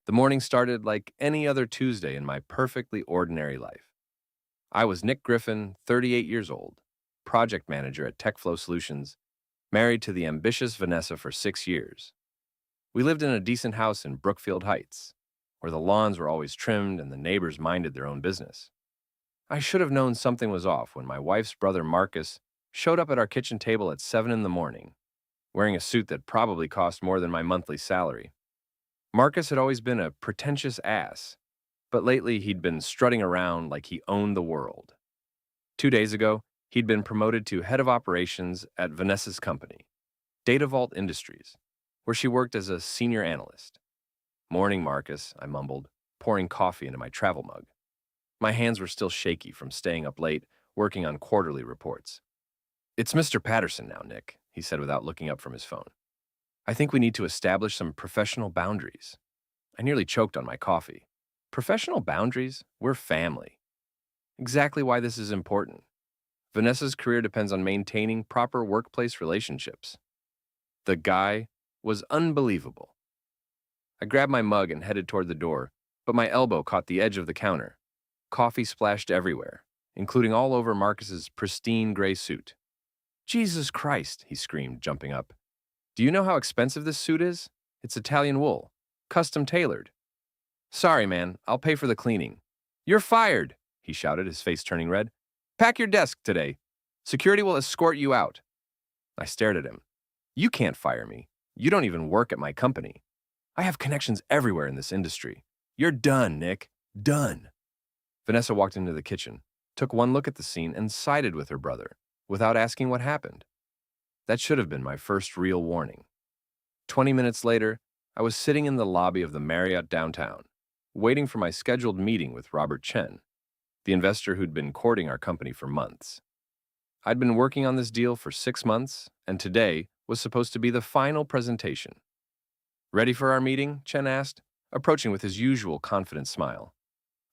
The morning started like any other Tuesday in my perfectly ordinary life. I was Nick Griffin, 38 years old, project manager at TechFlow Solutions, married to the ambitious Vanessa for 6 years. We lived in a decent house in Brookfield Heights, where the lawns were always trimmed and the neighbors minded their own business. I should have known something was off when my wife's brother Marcus showed up at our kitchen table at 7 in the morning, wearing a suit that probably cost more than my monthly salary. Marcus had always been a pretentious ass, but lately he'd been strutting around like he owned the world. 2 days ago, he'd been promoted to head of operations at Vanessa's company, Data Vault Industries, where she worked as a senior analyst. "Morning, Marcus," I mumbled, pouring coffee into my travel mug. My hands were still shaky from staying up late, working on quarterly reports. "It's Mr. Patterson now, Nick," he said without looking up from his phone. "I think we need to establish some professional boundaries." I nearly choked on my coffee. Professional boundaries? We're family. Exactly why this is important. Vanessa's career depends on maintaining proper workplace relationships. The guy was unbelievable. I grabbed my mug and headed toward the door, but my elbow caught the edge of the counter. Coffee splashed everywhere, including all over Marcus's pristine gray suit. "Jesus Christ," he screamed, jumping up. "Do you know how expensive this suit is? It's Italian wool, custom tailored." "Sorry, man, I'll pay for the cleaning." "You're fired," he shouted, his face turning red. "Pack your desk today. Security will escort you out." I stared at him. "You can't fire me. You don't even work at my company. I have connections everywhere in this industry. You're done, Nick. Done." Vanessa walked into the kitchen, took one look at the scene, and sided with her brother, without asking what happened. That should have been my first real warning. 20 minutes later, I was sitting in the lobby of the Marriott downtown, waiting for my scheduled meeting with Robert Chen, the investor who'd been courting our company for months. I'd been working on this deal for 6 months, and today was supposed to be the final presentation. "Ready for our meeting?" Chen asked, approaching with his usual confident smile.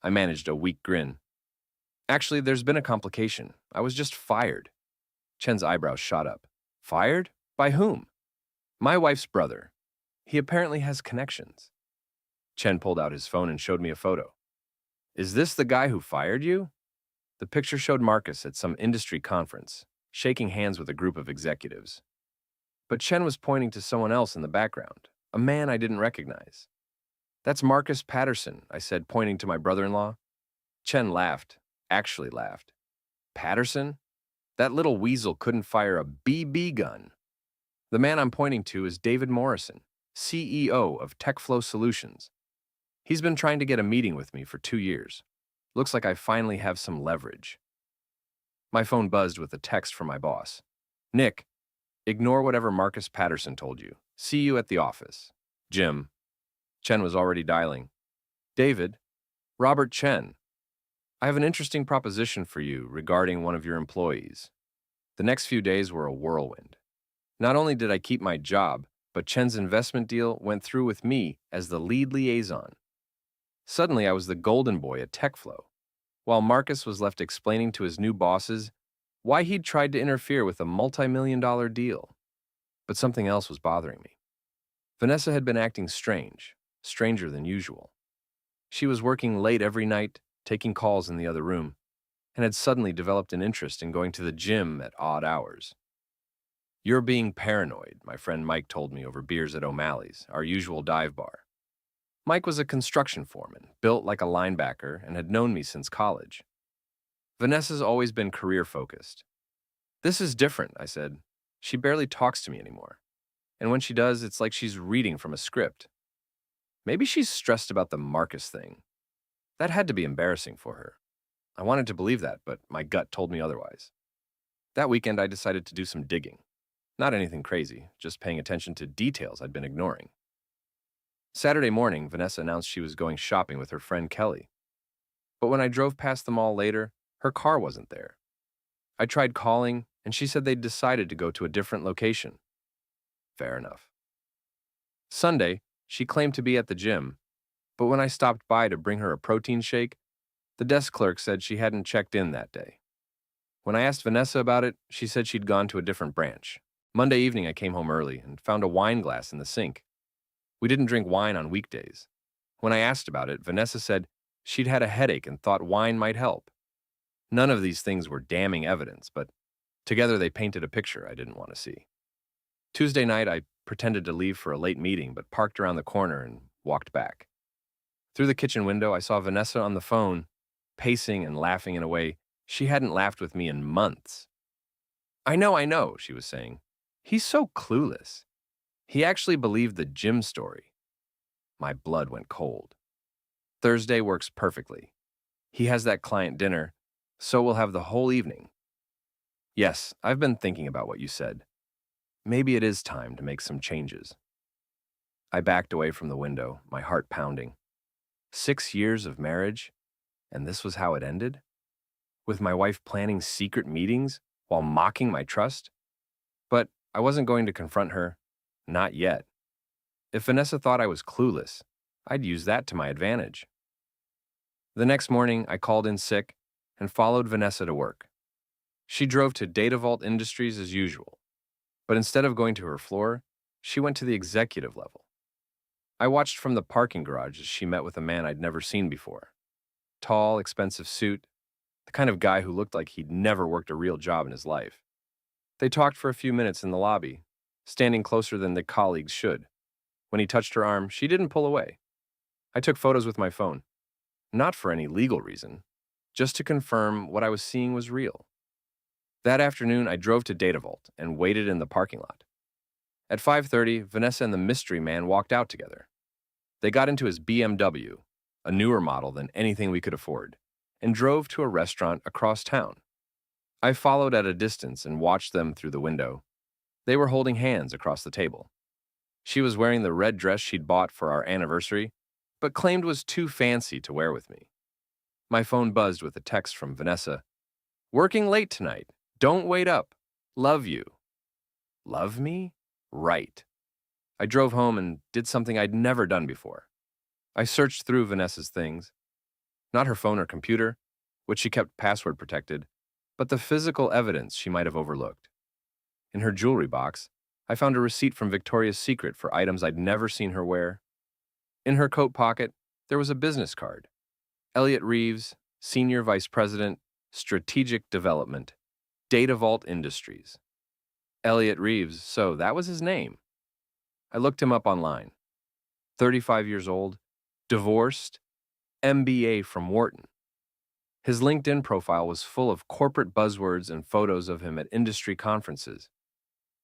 I managed a weak grin. "Actually, there's been a complication. I was just fired." Chen's eyebrows shot up. "Fired? By whom?" "My wife's brother. He apparently has connections." Chen pulled out his phone and showed me a photo. "Is this the guy who fired you?" The picture showed Marcus at some industry conference, shaking hands with a group of executives. But Chen was pointing to someone else in the background, a man I didn't recognize. "That's Marcus Patterson," I said, pointing to my brother-in-law. Chen laughed, actually laughed. "Patterson? That little weasel couldn't fire a BB gun." "The man I'm pointing to is David Morrison, CEO of TechFlow Solutions. He's been trying to get a meeting with me for 2 years. Looks like I finally have some leverage." My phone buzzed with a text from my boss. "Nick, ignore whatever Marcus Patterson told you. See you at the office. Jim." Chen was already dialing. "David, Robert Chen. I have an interesting proposition for you regarding one of your employees." The next few days were a whirlwind. Not only did I keep my job, but Chen's investment deal went through with me as the lead liaison. Suddenly, I was the golden boy at TechFlow, while Marcus was left explaining to his new bosses why he'd tried to interfere with a multi-million-dollar deal. But something else was bothering me. Vanessa had been acting strange, stranger than usual. She was working late every night, taking calls in the other room, and had suddenly developed an interest in going to the gym at odd hours. "You're being paranoid," my friend Mike told me over beers at O'Malley's, our usual dive bar. Mike was a construction foreman, built like a linebacker, and had known me since college. Vanessa's always been career-focused. "This is different," I said. "She barely talks to me anymore. And when she does, it's like she's reading from a script. Maybe she's stressed about the Marcus thing. That had to be embarrassing for her." I wanted to believe that, but my gut told me otherwise. That weekend, I decided to do some digging. Not anything crazy, just paying attention to details I'd been ignoring. Saturday morning, Vanessa announced she was going shopping with her friend Kelly. But when I drove past the mall later, her car wasn't there. I tried calling, and she said they'd decided to go to a different location. Fair enough. Sunday, she claimed to be at the gym, but when I stopped by to bring her a protein shake, the desk clerk said she hadn't checked in that day. When I asked Vanessa about it, she said she'd gone to a different branch. Monday evening, I came home early and found a wine glass in the sink. We didn't drink wine on weekdays. When I asked about it, Vanessa said she'd had a headache and thought wine might help. None of these things were damning evidence, but together they painted a picture I didn't want to see. Tuesday night, I pretended to leave for a late meeting, but parked around the corner and walked back. Through the kitchen window, I saw Vanessa on the phone, pacing and laughing in a way she hadn't laughed with me in months. I know, she was saying. He's so clueless. He actually believed the gym story. My blood went cold. Thursday works perfectly. He has that client dinner, so we'll have the whole evening. Yes, I've been thinking about what you said. Maybe it is time to make some changes. I backed away from the window, my heart pounding. 6 years of marriage, and this was how it ended? With my wife planning secret meetings while mocking my trust? But I wasn't going to confront her. Not yet. If Vanessa thought I was clueless, I'd use that to my advantage. The next morning, I called in sick and followed Vanessa to work. She drove to Data Vault Industries as usual, but instead of going to her floor, she went to the executive level. I watched from the parking garage as she met with a man I'd never seen before. Tall, expensive suit, the kind of guy who looked like he'd never worked a real job in his life. They talked for a few minutes in the lobby, standing closer than the colleagues should. When he touched her arm, she didn't pull away. I took photos with my phone, not for any legal reason, just to confirm what I was seeing was real. That afternoon, I drove to Data Vault and waited in the parking lot. At 5:30, Vanessa and the mystery man walked out together. They got into his BMW, a newer model than anything we could afford, and drove to a restaurant across town. I followed at a distance and watched them through the window. They were holding hands across the table. She was wearing the red dress she'd bought for our anniversary, but claimed was too fancy to wear with me. My phone buzzed with a text from Vanessa. "Working late tonight. Don't wait up. Love you." Love me? Right. I drove home and did something I'd never done before. I searched through Vanessa's things. Not her phone or computer, which she kept password protected, but the physical evidence she might have overlooked. In her jewelry box, I found a receipt from Victoria's Secret for items I'd never seen her wear. In her coat pocket, there was a business card. Elliot Reeves, Senior Vice President, Strategic Development, Data Vault Industries. Elliot Reeves, so that was his name. I looked him up online. 35 years old, divorced, MBA from Wharton. His LinkedIn profile was full of corporate buzzwords and photos of him at industry conferences.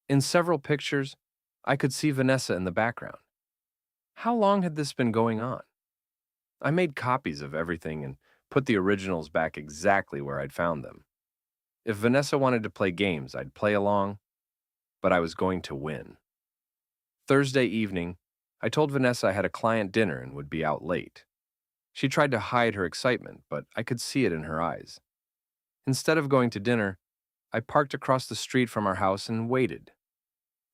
In several pictures, I could see Vanessa in the background. How long had this been going on? I made copies of everything and put the originals back exactly where I'd found them. If Vanessa wanted to play games, I'd play along, but I was going to win. Thursday evening, I told Vanessa I had a client dinner and would be out late. She tried to hide her excitement, but I could see it in her eyes. Instead of going to dinner, I parked across the street from our house and waited.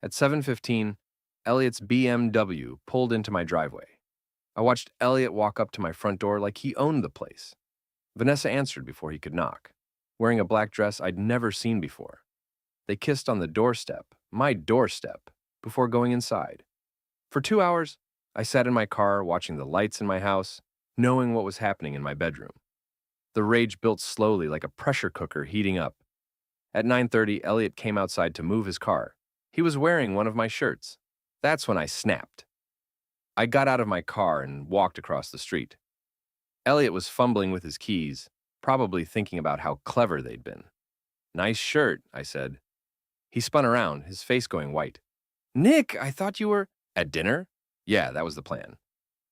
At 7:15, Elliot's BMW pulled into my driveway. I watched Elliot walk up to my front door like he owned the place. Vanessa answered before he could knock, wearing a black dress I'd never seen before. They kissed on the doorstep, my doorstep, before going inside. For 2 hours, I sat in my car watching the lights in my house, knowing what was happening in my bedroom. The rage built slowly like a pressure cooker heating up. At 9:30, Elliot came outside to move his car. He was wearing one of my shirts. That's when I snapped. I got out of my car and walked across the street. Elliot was fumbling with his keys, probably thinking about how clever they'd been. "Nice shirt," I said. He spun around, his face going white. "Nick, I thought you were at dinner?" "Yeah, that was the plan."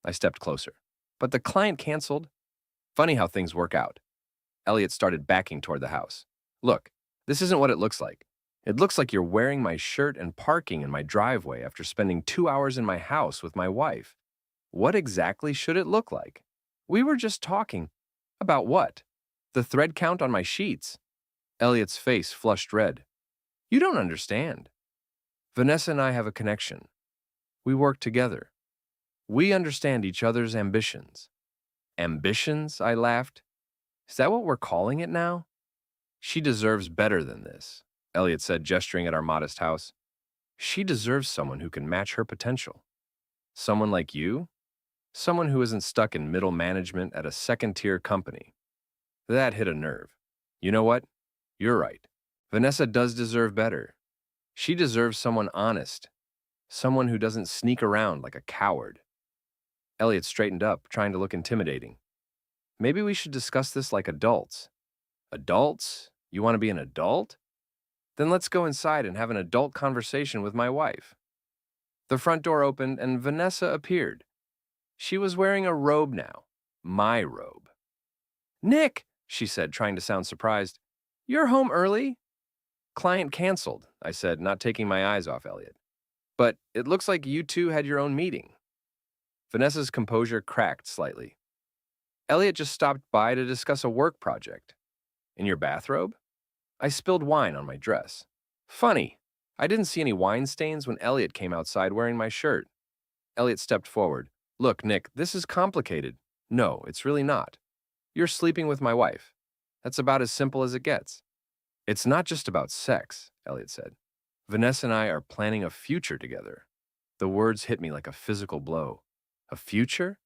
I stepped closer. "But the client canceled." Funny how things work out. Elliot started backing toward the house. "Look, this isn't what it looks like. It looks like you're wearing my shirt and parking in my driveway after spending 2 hours in my house with my wife. What exactly should it look like? We were just talking." "About what?" "The thread count on my sheets." Elliot's face flushed red. "You don't understand. Vanessa and I have a connection. We work together. We understand each other's ambitions." "Ambitions?" I laughed. "Is that what we're calling it now?" "She deserves better than this," Elliot said, gesturing at our modest house. "She deserves someone who can match her potential." "Someone like you?" Someone who isn't stuck in middle management at a second-tier company. That hit a nerve. You know what? You're right. Vanessa does deserve better. She deserves someone honest, someone who doesn't sneak around like a coward. Elliot straightened up, trying to look intimidating. Maybe we should discuss this like adults. Adults? You want to be an adult? Then let's go inside and have an adult conversation with my wife. The front door opened and Vanessa appeared. She was wearing a robe now. My robe. Nick, she said, trying to sound surprised. You're home early? Client canceled, I said, not taking my eyes off Elliot. But it looks like you two had your own meeting. Vanessa's composure cracked slightly. Elliot just stopped by to discuss a work project. In your bathrobe? I spilled wine on my dress. Funny, I didn't see any wine stains when Elliot came outside wearing my shirt. Elliot stepped forward. Look, Nick, this is complicated. No, it's really not. You're sleeping with my wife. That's about as simple as it gets. It's not just about sex, Elliot said. Vanessa and I are planning a future together. The words hit me like a physical blow. A future?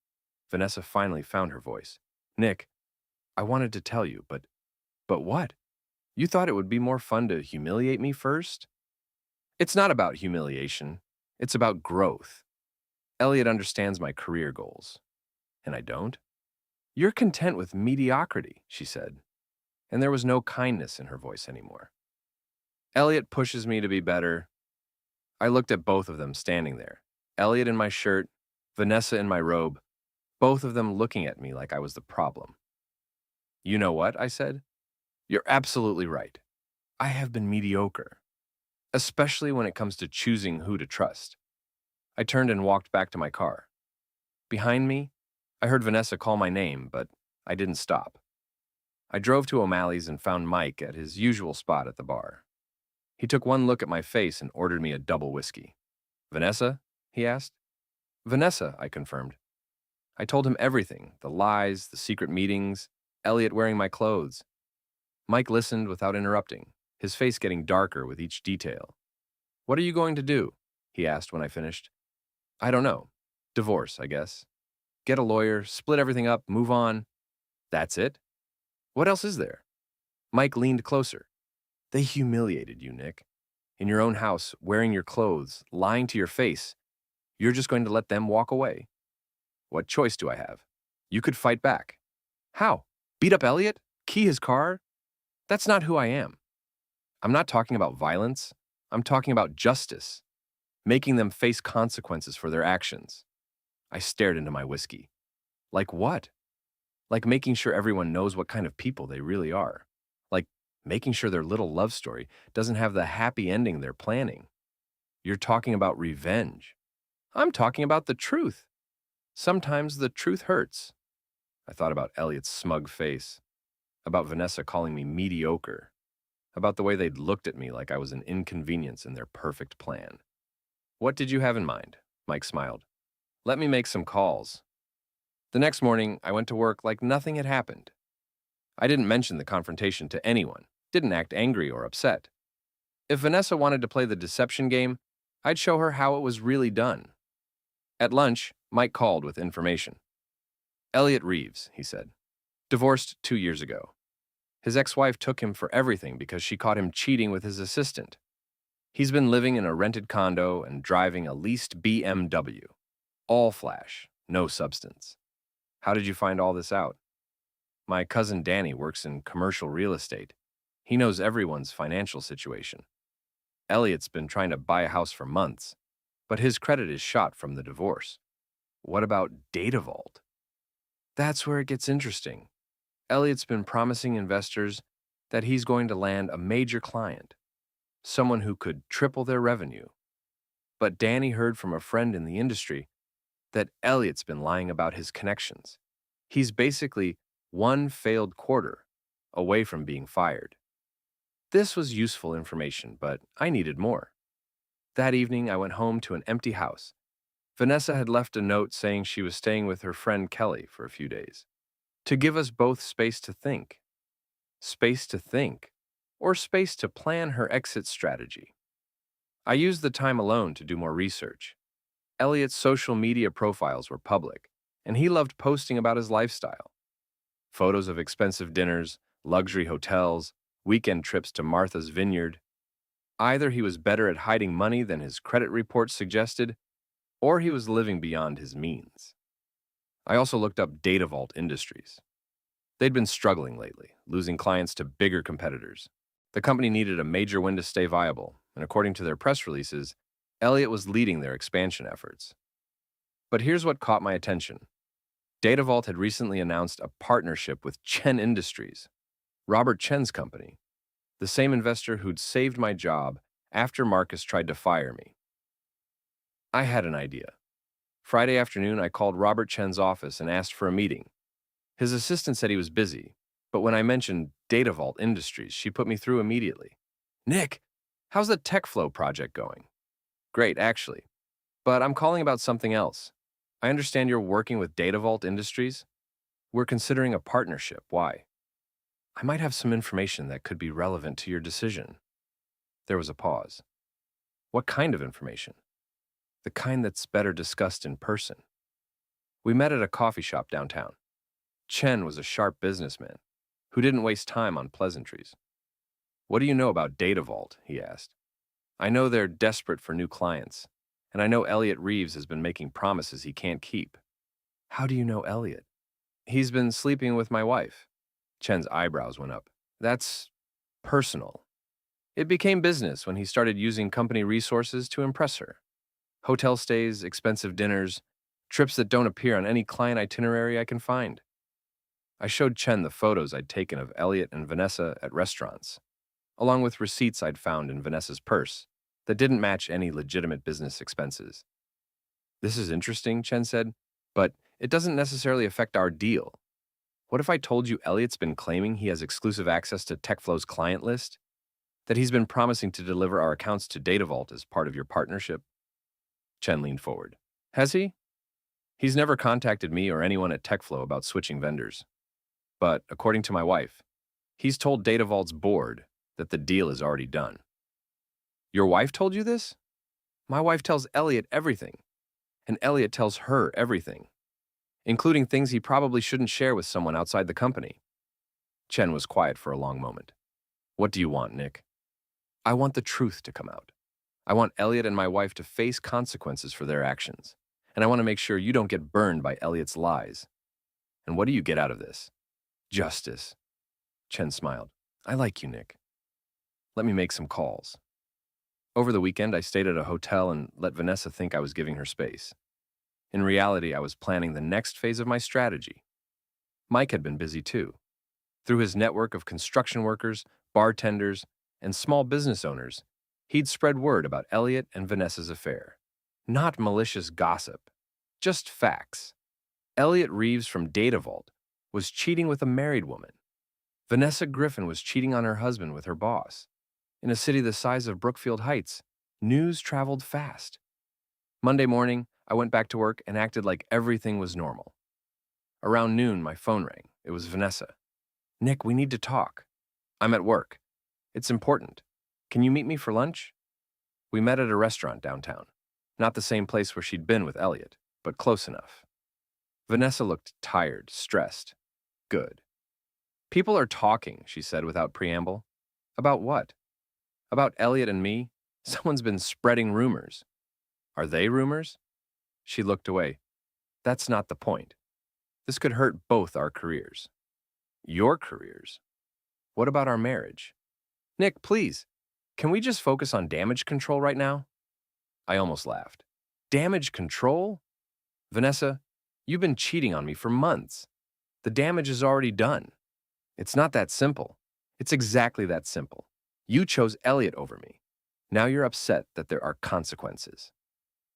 Vanessa finally found her voice. Nick, I wanted to tell you, but what? You thought it would be more fun to humiliate me first? It's not about humiliation. It's about growth. Elliot understands my career goals. And I don't? You're content with mediocrity, she said. And there was no kindness in her voice anymore. Elliot pushes me to be better. I looked at both of them standing there. Elliot in my shirt, Vanessa in my robe, both of them looking at me like I was the problem. You know what? I said. You're absolutely right. I have been mediocre, especially when it comes to choosing who to trust. I turned and walked back to my car. Behind me, I heard Vanessa call my name, but I didn't stop. I drove to O'Malley's and found Mike at his usual spot at the bar. He took one look at my face and ordered me a double whiskey. Vanessa? He asked. Vanessa, I confirmed. I told him everything, the lies, the secret meetings, Elliot wearing my clothes. Mike listened without interrupting, his face getting darker with each detail. What are you going to do? He asked when I finished. I don't know. Divorce, I guess. Get a lawyer, split everything up, move on. That's it? What else is there? Mike leaned closer. They humiliated you, Nick. In your own house, wearing your clothes, lying to your face. You're just going to let them walk away. What choice do I have? You could fight back. How? Beat up Elliot? Key his car? That's not who I am. I'm not talking about violence. I'm talking about justice. Making them face consequences for their actions. I stared into my whiskey. Like what? Like making sure everyone knows what kind of people they really are. Like making sure their little love story doesn't have the happy ending they're planning. You're talking about revenge. I'm talking about the truth. Sometimes the truth hurts. I thought about Elliot's smug face, about Vanessa calling me mediocre, about the way they'd looked at me like I was an inconvenience in their perfect plan. What did you have in mind? Mike smiled. Let me make some calls. The next morning, I went to work like nothing had happened. I didn't mention the confrontation to anyone, didn't act angry or upset. If Vanessa wanted to play the deception game, I'd show her how it was really done. At lunch, Mike called with information. Elliot Reeves, he said. Divorced 2 years ago. His ex-wife took him for everything because she caught him cheating with his assistant. He's been living in a rented condo and driving a leased BMW. All flash, no substance. How did you find all this out? My cousin Danny works in commercial real estate. He knows everyone's financial situation. Elliot's been trying to buy a house for months, but his credit is shot from the divorce. What about Data Vault? That's where it gets interesting. Elliot's been promising investors that he's going to land a major client, someone who could triple their revenue. But Danny heard from a friend in the industry that Elliot's been lying about his connections. He's basically one failed quarter away from being fired. This was useful information, but I needed more. That evening, I went home to an empty house. Vanessa had left a note saying she was staying with her friend Kelly for a few days, to give us both space to think. Space to think, or space to plan her exit strategy. I used the time alone to do more research. Elliot's social media profiles were public. and he loved posting about his lifestyle. Photos of expensive dinners, luxury hotels, weekend trips to Martha's Vineyard. Either he was better at hiding money than his credit reports suggested, or he was living beyond his means. I also looked up Data Vault Industries. They'd been struggling lately, losing clients to bigger competitors. The company needed a major win to stay viable, and according to their press releases, Elliott was leading their expansion efforts. But here's what caught my attention. Data Vault had recently announced a partnership with Chen Industries, Robert Chen's company, the same investor who'd saved my job after Marcus tried to fire me. I had an idea. Friday afternoon, I called Robert Chen's office and asked for a meeting. His assistant said he was busy, but when I mentioned Data Vault Industries, she put me through immediately. Nick, how's the TechFlow project going? Great, actually. But I'm calling about something else. I understand you're working with Data Vault Industries. We're considering a partnership. Why? I might have some information that could be relevant to your decision. There was a pause. What kind of information? The kind that's better discussed in person. We met at a coffee shop downtown. Chen was a sharp businessman who didn't waste time on pleasantries. What do you know about Data Vault? He asked. I know they're desperate for new clients, and I know Elliot Reeves has been making promises he can't keep. How do you know Elliot? He's been sleeping with my wife. Chen's eyebrows went up. That's personal. It became business when he started using company resources to impress her. Hotel stays, expensive dinners, trips that don't appear on any client itinerary I can find. I showed Chen the photos I'd taken of Elliot and Vanessa at restaurants, along with receipts I'd found in Vanessa's purse that didn't match any legitimate business expenses. This is interesting, Chen said, but it doesn't necessarily affect our deal. What if I told you Elliot's been claiming he has exclusive access to TechFlow's client list? That he's been promising to deliver our accounts to Data Vault as part of your partnership? Chen leaned forward. Has he? He's never contacted me or anyone at TechFlow about switching vendors. But, according to my wife, he's told Data Vault's board that the deal is already done. Your wife told you this? My wife tells Elliot everything, and Elliot tells her everything, including things he probably shouldn't share with someone outside the company. Chen was quiet for a long moment. What do you want, Nick? I want the truth to come out. I want Elliot and my wife to face consequences for their actions, and I want to make sure you don't get burned by Elliot's lies. And what do you get out of this? Justice. Chen smiled. I like you, Nick. Let me make some calls. Over the weekend, I stayed at a hotel and let Vanessa think I was giving her space. In reality, I was planning the next phase of my strategy. Mike had been busy too. Through his network of construction workers, bartenders, and small business owners, he'd spread word about Elliot and Vanessa's affair. Not malicious gossip, just facts. Elliot Reeves from Data Vault was cheating with a married woman. Vanessa Griffin was cheating on her husband with her boss. In a city the size of Brookfield Heights, news traveled fast. Monday morning, I went back to work and acted like everything was normal. Around noon, my phone rang. It was Vanessa. Nick, we need to talk. I'm at work. It's important. Can you meet me for lunch? We met at a restaurant downtown. Not the same place where she'd been with Elliot, but close enough. Vanessa looked tired, stressed. Good. People are talking, she said without preamble. About what? About Elliot and me? Someone's been spreading rumors. Are they rumors? She looked away. That's not the point. This could hurt both our careers. Your careers? What about our marriage? Nick, please, can we just focus on damage control right now? I almost laughed. Damage control? Vanessa, you've been cheating on me for months. The damage is already done. It's not that simple. It's exactly that simple. You chose Elliot over me. Now you're upset that there are consequences.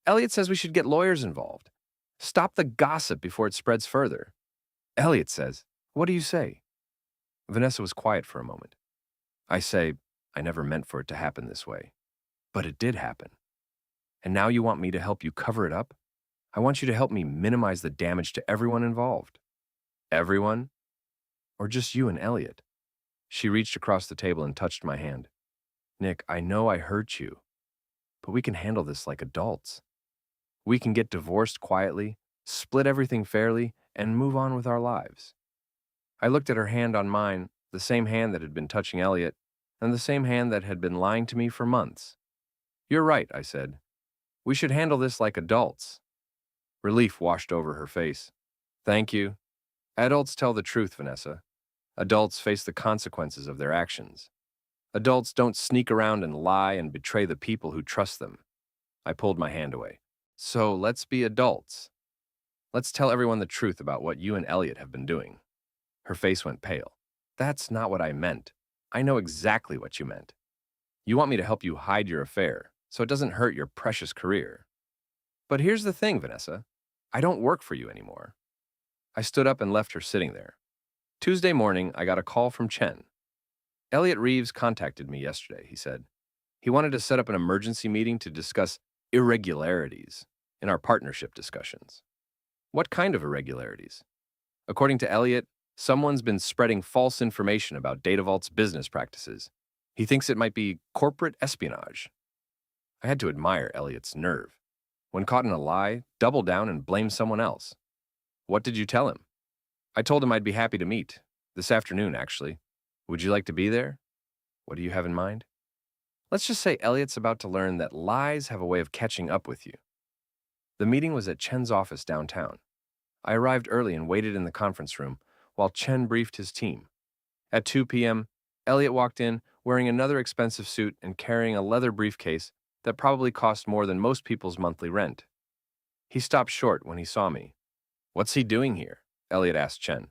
Elliot says we should get lawyers involved. Stop the gossip before it spreads further. Elliot says, what do you say? Vanessa was quiet for a moment. I say, I never meant for it to happen this way. But it did happen. And now you want me to help you cover it up? I want you to help me minimize the damage to everyone involved. Everyone? Or just you and Elliot? She reached across the table and touched my hand. Nick, I know I hurt you, but we can handle this like adults. We can get divorced quietly, split everything fairly, and move on with our lives. I looked at her hand on mine, the same hand that had been touching Elliot, and the same hand that had been lying to me for months. You're right, I said. We should handle this like adults. Relief washed over her face. Thank you. Adults tell the truth, Vanessa. Adults face the consequences of their actions. Adults don't sneak around and lie and betray the people who trust them. I pulled my hand away. So let's be adults. Let's tell everyone the truth about what you and Elliot have been doing. Her face went pale. That's not what I meant. I know exactly what you meant. You want me to help you hide your affair, so it doesn't hurt your precious career. But here's the thing, Vanessa. I don't work for you anymore. I stood up and left her sitting there. Tuesday morning, I got a call from Chen. Elliot Reeves contacted me yesterday, he said. He wanted to set up an emergency meeting to discuss irregularities in our partnership discussions. What kind of irregularities? According to Elliot, someone's been spreading false information about DataVault's business practices. He thinks it might be corporate espionage. I had to admire Elliot's nerve. When caught in a lie, double down and blame someone else. What did you tell him? I told him I'd be happy to meet. This afternoon, actually. Would you like to be there? What do you have in mind? Let's just say Elliot's about to learn that lies have a way of catching up with you. The meeting was at Chen's office downtown. I arrived early and waited in the conference room while Chen briefed his team. At 2 p.m., Elliot walked in wearing another expensive suit and carrying a leather briefcase that probably cost more than most people's monthly rent. He stopped short when he saw me. What's he doing here? Elliot asked Chen.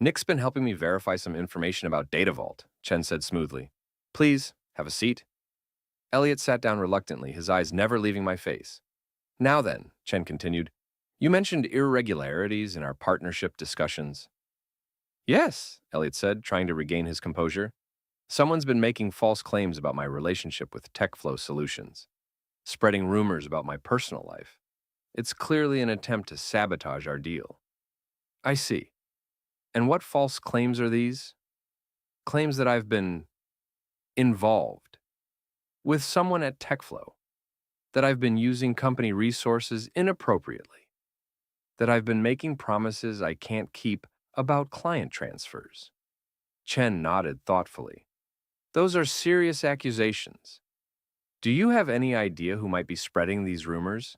Nick's been helping me verify some information about DataVault, Chen said smoothly. Please, have a seat. Elliot sat down reluctantly, his eyes never leaving my face. Now then, Chen continued, you mentioned irregularities in our partnership discussions. Yes, Elliot said, trying to regain his composure. Someone's been making false claims about my relationship with TechFlow Solutions, spreading rumors about my personal life. It's clearly an attempt to sabotage our deal. I see. And what false claims are these? Claims that I've been involved with someone at TechFlow, that I've been using company resources inappropriately, that I've been making promises I can't keep about client transfers. Chen nodded thoughtfully. Those are serious accusations. Do you have any idea who might be spreading these rumors?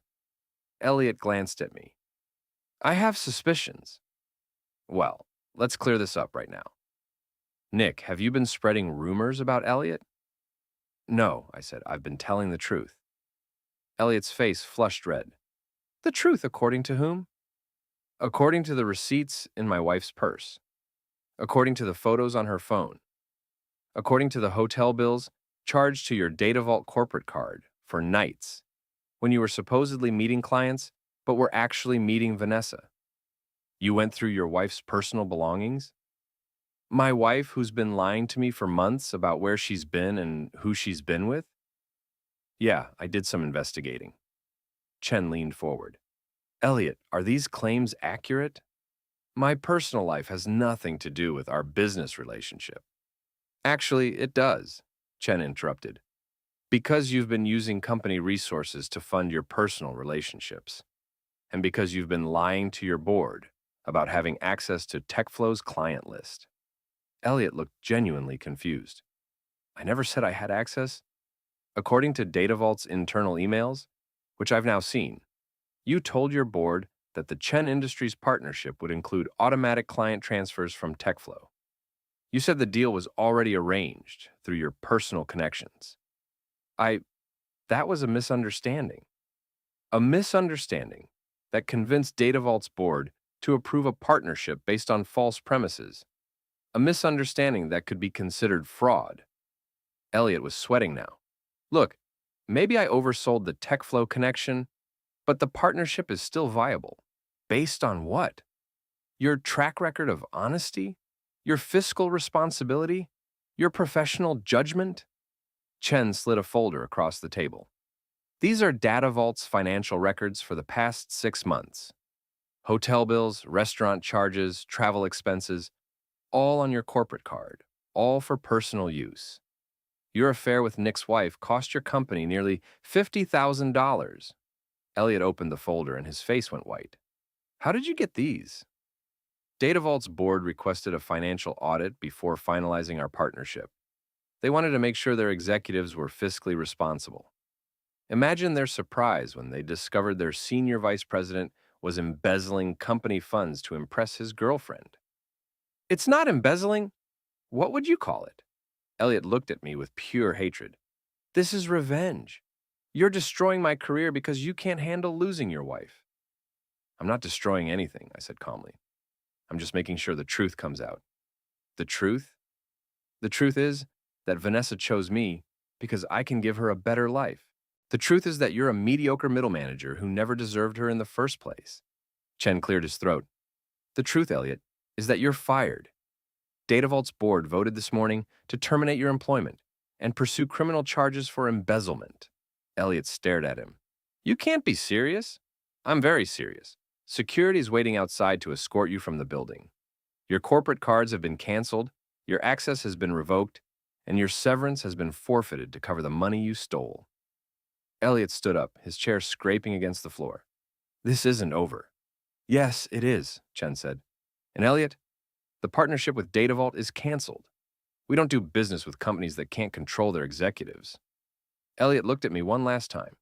Elliot glanced at me. I have suspicions. Well, let's clear this up right now. Nick, have you been spreading rumors about Elliot? No, I said. I've been telling the truth. Elliot's face flushed red. The truth according to whom? According to the receipts in my wife's purse. According to the photos on her phone. According to the hotel bills charged to your DataVault corporate card for nights, when you were supposedly meeting clients, but were actually meeting Vanessa. You went through your wife's personal belongings? My wife, who's been lying to me for months about where she's been and who she's been with? Yeah, I did some investigating. Chen leaned forward. Elliot, are these claims accurate? My personal life has nothing to do with our business relationship. Actually, it does, Chen interrupted. Because you've been using company resources to fund your personal relationships. And because you've been lying to your board about having access to TechFlow's client list. Elliot looked genuinely confused. I never said I had access. According to DataVault's internal emails, which I've now seen, you told your board that the Chen Industries partnership would include automatic client transfers from TechFlow. You said the deal was already arranged through your personal connections. That was a misunderstanding. A misunderstanding that convinced DataVault's board to approve a partnership based on false premises. A misunderstanding that could be considered fraud. Elliot was sweating now. Look, maybe I oversold the TechFlow connection, but the partnership is still viable. Based on what? Your track record of honesty? Your fiscal responsibility? Your professional judgment? Chen slid a folder across the table. These are DataVault's financial records for the past 6 months. Hotel bills, restaurant charges, travel expenses, all on your corporate card, all for personal use. Your affair with Nick's wife cost your company nearly $50,000. Elliot opened the folder and his face went white. How did you get these? DataVault's board requested a financial audit before finalizing our partnership. They wanted to make sure their executives were fiscally responsible. Imagine their surprise when they discovered their senior vice president was embezzling company funds to impress his girlfriend. It's not embezzling. What would you call it? Elliot looked at me with pure hatred. This is revenge. You're destroying my career because you can't handle losing your wife. I'm not destroying anything, I said calmly. I'm just making sure the truth comes out. The truth? The truth is that Vanessa chose me because I can give her a better life. The truth is that you're a mediocre middle manager who never deserved her in the first place. Chen cleared his throat. The truth, Elliot, is that you're fired. DataVault's board voted this morning to terminate your employment and pursue criminal charges for embezzlement. Elliot stared at him. You can't be serious. I'm very serious. Security is waiting outside to escort you from the building. Your corporate cards have been canceled, your access has been revoked, and your severance has been forfeited to cover the money you stole. Elliot stood up, his chair scraping against the floor. This isn't over. Yes, it is, Chen said. And Elliot, the partnership with DataVault is canceled. We don't do business with companies that can't control their executives. Elliot looked at me one last time.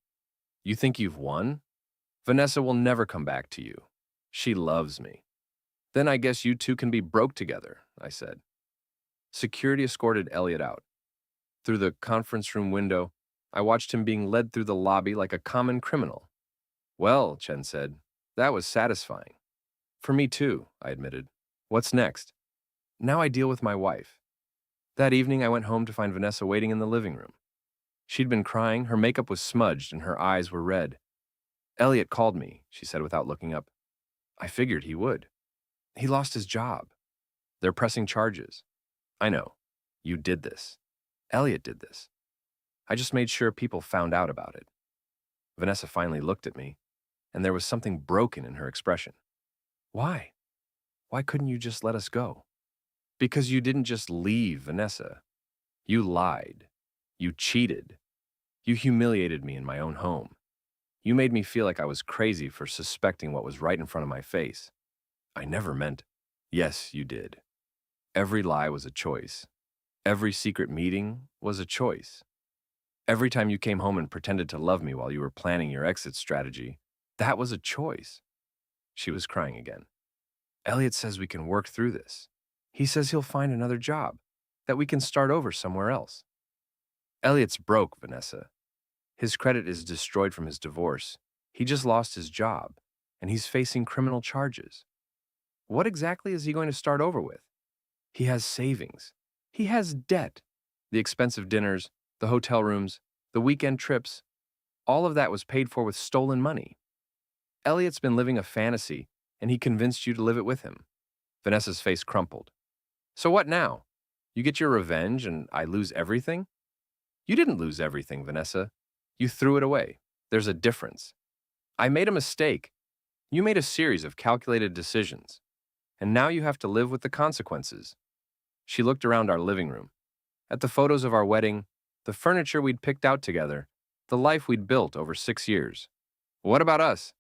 You think you've won? Vanessa will never come back to you. She loves me. Then I guess you two can be broke together, I said. Security escorted Elliot out. Through the conference room window, I watched him being led through the lobby like a common criminal. Well, Chen said, that was satisfying. For me too, I admitted. What's next? Now I deal with my wife. That evening, I went home to find Vanessa waiting in the living room. She'd been crying, her makeup was smudged, and her eyes were red. Elliot called me, she said without looking up. I figured he would. He lost his job. They're pressing charges. I know. You did this. Elliot did this. I just made sure people found out about it. Vanessa finally looked at me, and there was something broken in her expression. Why? Why couldn't you just let us go? Because you didn't just leave, Vanessa. You lied. You cheated. You humiliated me in my own home. You made me feel like I was crazy for suspecting what was right in front of my face. I never meant. Yes, you did. Every lie was a choice. Every secret meeting was a choice. Every time you came home and pretended to love me while you were planning your exit strategy, that was a choice. She was crying again. Elliot says we can work through this. He says he'll find another job, that we can start over somewhere else. Elliot's broke, Vanessa. His credit is destroyed from his divorce. He just lost his job, and he's facing criminal charges. What exactly is he going to start over with? He has savings. He has debt. The expensive dinners, the hotel rooms, the weekend trips, all of that was paid for with stolen money. Elliot's been living a fantasy, and he convinced you to live it with him. Vanessa's face crumpled. So what now? You get your revenge and I lose everything? You didn't lose everything, Vanessa. You threw it away. There's a difference. I made a mistake. You made a series of calculated decisions. And now you have to live with the consequences. She looked around our living room, at the photos of our wedding, the furniture we'd picked out together, the life we'd built over 6 years. What about us?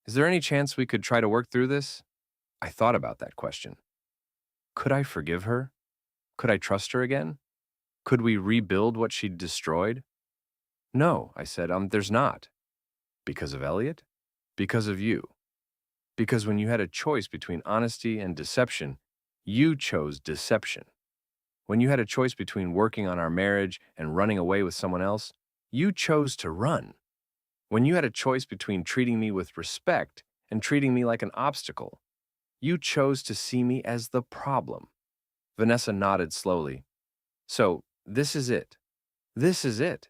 Is there any chance we could try to work through this? I thought about that question. Could I forgive her? Could I trust her again? Could we rebuild what she'd destroyed? No, I said, there's not. Because of Elliot? Because of you. Because when you had a choice between honesty and deception, you chose deception. When you had a choice between working on our marriage and running away with someone else, you chose to run. When you had a choice between treating me with respect and treating me like an obstacle, you chose to see me as the problem. Vanessa nodded slowly. So, this is it. This is it.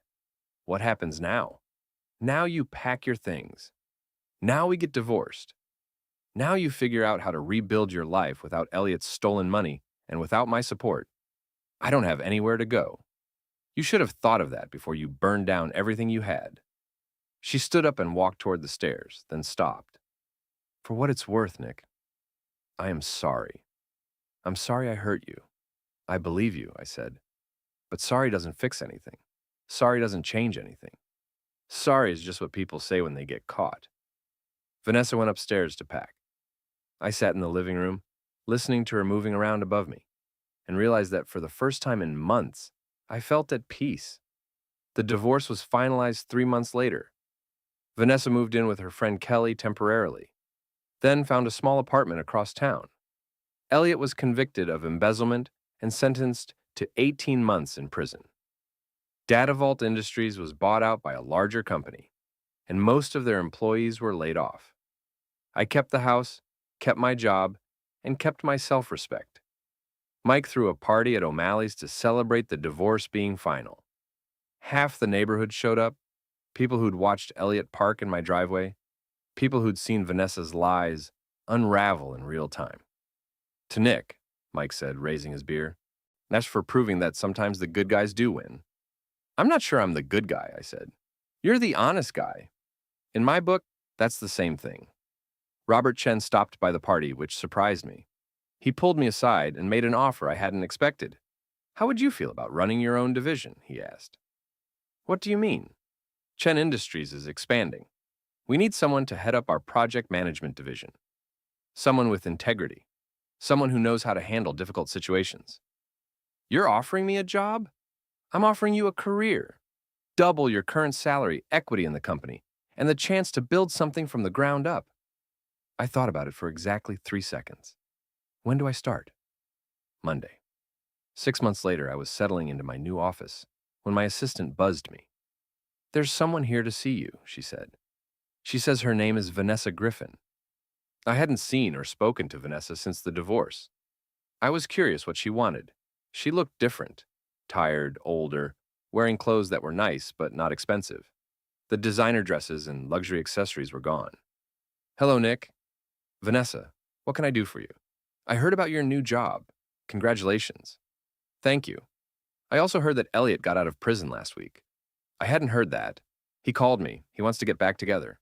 What happens now? Now you pack your things. Now we get divorced. Now you figure out how to rebuild your life without Elliot's stolen money and without my support. I don't have anywhere to go. You should have thought of that before you burned down everything you had. She stood up and walked toward the stairs, then stopped. For what it's worth, Nick, I am sorry. I'm sorry I hurt you. I believe you, I said. But sorry doesn't fix anything. Sorry doesn't change anything. Sorry is just what people say when they get caught. Vanessa went upstairs to pack. I sat in the living room, listening to her moving around above me, and realized that for the first time in months, I felt at peace. The divorce was finalized 3 months later. Vanessa moved in with her friend Kelly temporarily, then found a small apartment across town. Elliot was convicted of embezzlement and sentenced to 18 months in prison. Datavault Industries was bought out by a larger company, and most of their employees were laid off. I kept the house, kept my job, and kept my self-respect. Mike threw a party at O'Malley's to celebrate the divorce being final. Half the neighborhood showed up, people who'd watched Elliot park in my driveway, people who'd seen Vanessa's lies unravel in real time. To Nick, Mike said, raising his beer, that's for proving that sometimes the good guys do win. I'm not sure I'm the good guy, I said. You're the honest guy. In my book, that's the same thing. Robert Chen stopped by the party, which surprised me. He pulled me aside and made an offer I hadn't expected. How would you feel about running your own division? He asked. What do you mean? Chen Industries is expanding. We need someone to head up our project management division. Someone with integrity. Someone who knows how to handle difficult situations. You're offering me a job? I'm offering you a career. Double your current salary, equity in the company, and the chance to build something from the ground up. I thought about it for exactly 3 seconds. When do I start? Monday. 6 months later, I was settling into my new office when my assistant buzzed me. There's someone here to see you, she said. She says her name is Vanessa Griffin. I hadn't seen or spoken to Vanessa since the divorce. I was curious what she wanted. She looked different, tired, older, wearing clothes that were nice but not expensive. The designer dresses and luxury accessories were gone. Hello, Nick. Vanessa, what can I do for you? I heard about your new job. Congratulations. Thank you. I also heard that Elliot got out of prison last week. I hadn't heard that. He called me. He wants to get back together.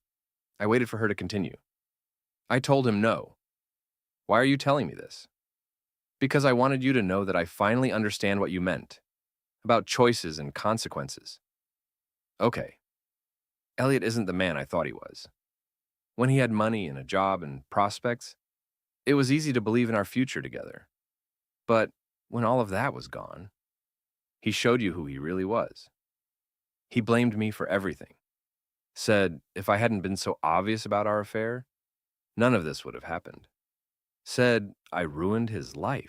I waited for her to continue. I told him no. Why are you telling me this? Because I wanted you to know that I finally understand what you meant. About choices and consequences. Okay. Elliot isn't the man I thought he was. When he had money and a job and prospects, it was easy to believe in our future together. But when all of that was gone, he showed you who he really was. He blamed me for everything. Said if I hadn't been so obvious about our affair, none of this would have happened. Said I ruined his life.